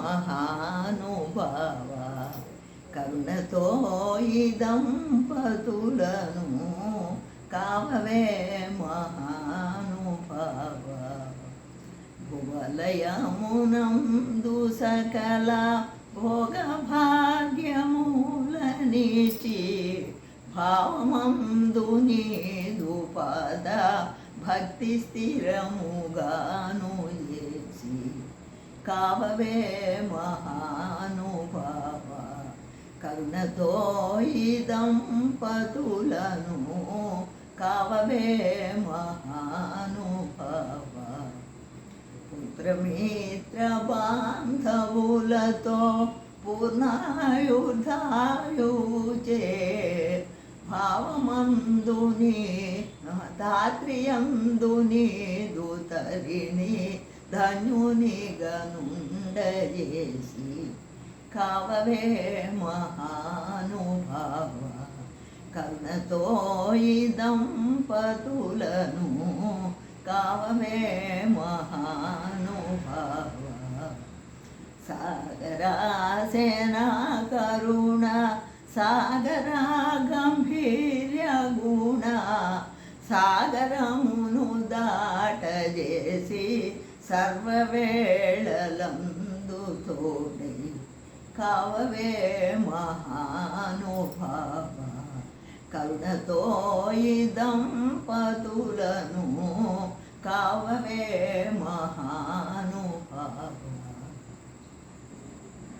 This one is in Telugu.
మహానుభావ కరుణతో ఈ దంపతులను కావవే మహానుభావ భువలయమునందు సకల భోగభాగ్యములనిచి భావమందు నీదు పద భక్తి స్థిరముగాను చేసి కావవే మహానుభావ కరుణతో ఈ దంపతులను కావవే మహానుభావ పుత్రమిత్ర బాంధవులతో పూర్ణాయుధాయుచే భావమందుని దాత్రియందుని దూతరిని ధన్యుని గనుండజేసి కావవే మహానుభావ కరుణతో ఈ దంపతులను కావవే మహానుభావ సాగరాసేన కరుణ సాగరా గంభీర్య గుణ సాగరమును దాటజేసి సర్వవేళలందు తోడై కావవే మహానుభావ కరుణతో ఈ దంపతులను కావవే మహానుభావ